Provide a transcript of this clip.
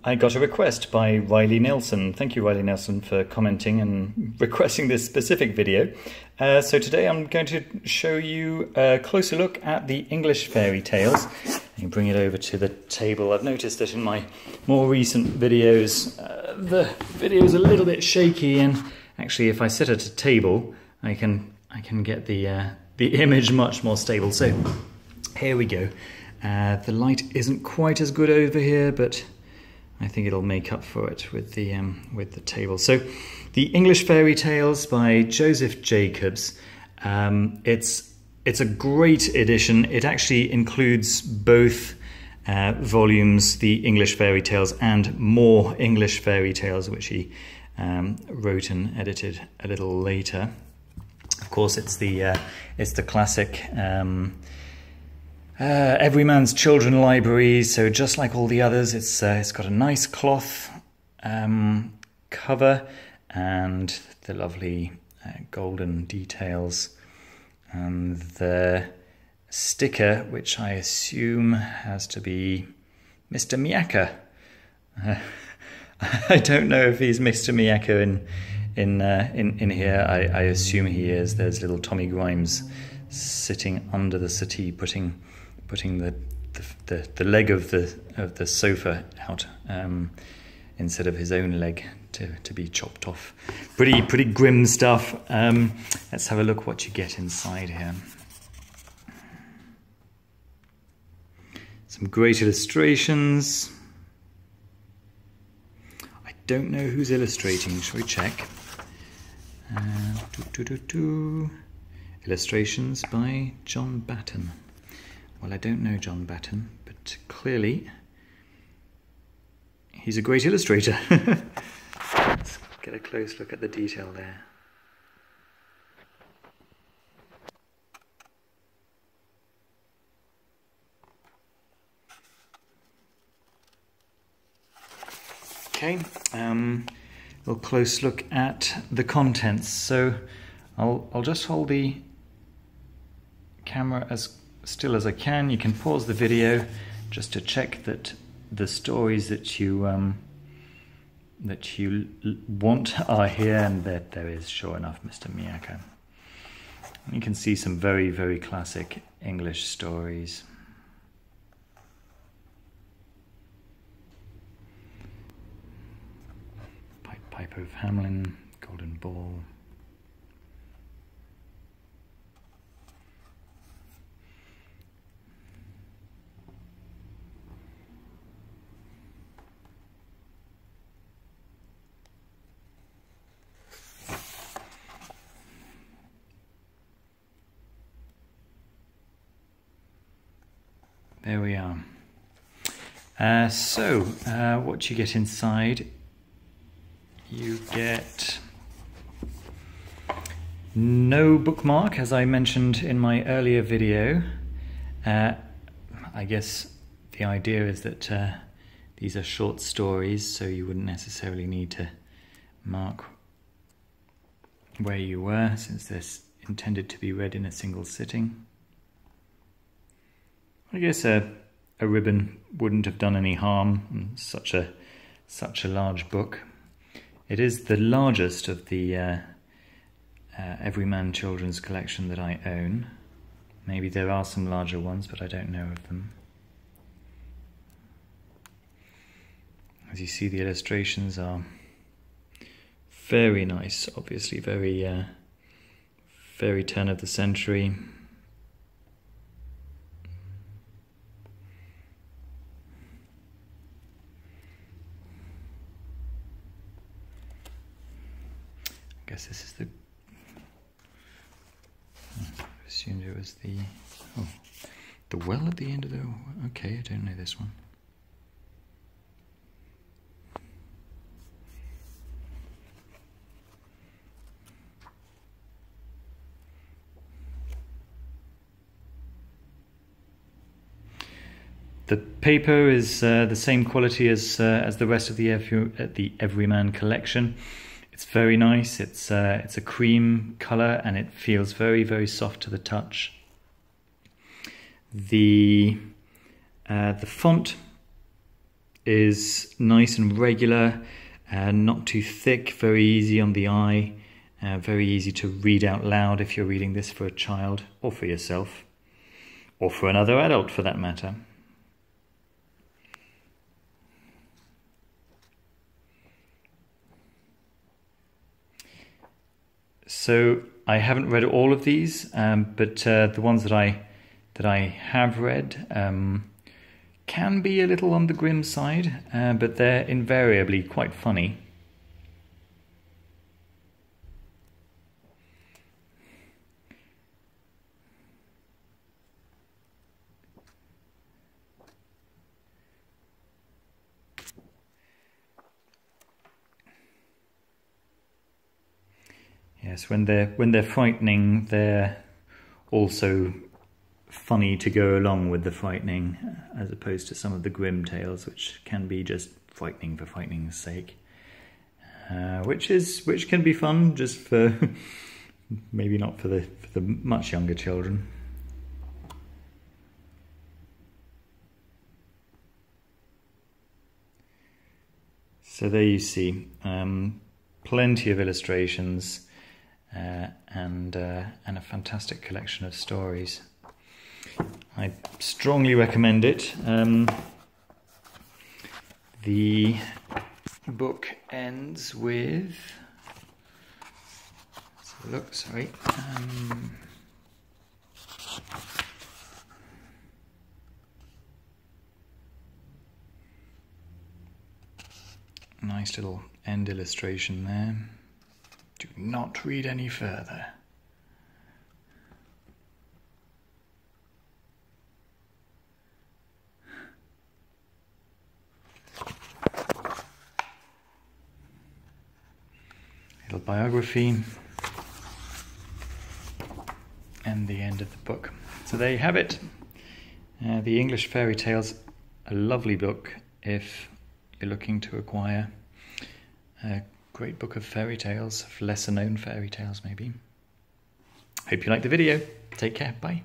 I got a request by Riley Nelson. Thank you, Riley Nelson, for commenting and requesting this specific video. So today I'm going to show you a closer look at the English fairy tales. You bring it over to the table. I've noticed that in my more recent videos, the video is a little bit shaky, and actually, if I sit at a table, I can get the image much more stable. So here we go. The light isn't quite as good over here, but I think it'll make up for it with the table. So, the English Fairy Tales by Joseph Jacobs. It's a great edition. It actually includes both volumes, the English Fairy Tales and more English Fairy Tales, which he wrote and edited a little later. Of course, it's the classic. Everyman's Children Library, so just like all the others, it's got a nice cloth cover and the lovely golden details, and the sticker, which I assume has to be Mr. Miyake. I don't know if he's Mr. Miyake in here. I assume he is. There's little Tommy Grimes sitting under the settee, putting the leg of the sofa out instead of his own leg to be chopped off. Pretty grim stuff. Let's have a look what you get inside here. Some great illustrations. I don't know who's illustrating. Shall we check? Illustrations by John Batten. Well, I don't know John Batten, but clearly he's a great illustrator. Let's get a close look at the detail there. Okay, a little close look at the contents. So I'll just hold the camera as still as I can. You can pause the video just to check that the stories that you want are here, and that there is, sure enough, Mr. Miyake. You can see some very, very classic English stories. Piper of Hamelin, Golden Ball. There we are. What you get inside, you get no bookmark, as I mentioned in my earlier video. I guess the idea is that these are short stories, so you wouldn't necessarily need to mark where you were, since they're intended to be read in a single sitting. I guess a ribbon wouldn't have done any harm in such a large book. It is the largest of the Everyman children's collection that I own. Maybe there are some larger ones, but I don't know of them. As you see, the illustrations are very nice, obviously very turn of the century. I guess this is I assumed it was the well at the end of the... Okay, I don't know this one. The paper is the same quality as the rest of the Everyman collection. It's very nice. It's a cream color, and it feels very, very soft to the touch. The font is nice and regular, not too thick, very easy on the eye, very easy to read out loud if you're reading this for a child or for yourself, or for another adult for that matter. So I haven't read all of these, but the ones that I have read can be a little on the grim side, but they're invariably quite funny. Yes, when they're frightening, they're also funny to go along with the frightening, as opposed to some of the grim tales, which can be just frightening for frightening's sake, which can be fun just for maybe not for the much younger children. So there you see, plenty of illustrations. And a fantastic collection of stories. I strongly recommend it. The book ends with, let's have a look, sorry. Nice little end illustration there. Do not read any further. Little biography and the end of the book. So there you have it. The English Fairy Tales, a lovely book if you're looking to acquire a great book of fairy tales, of lesser known fairy tales maybe. Hope you liked the video. Take care. Bye.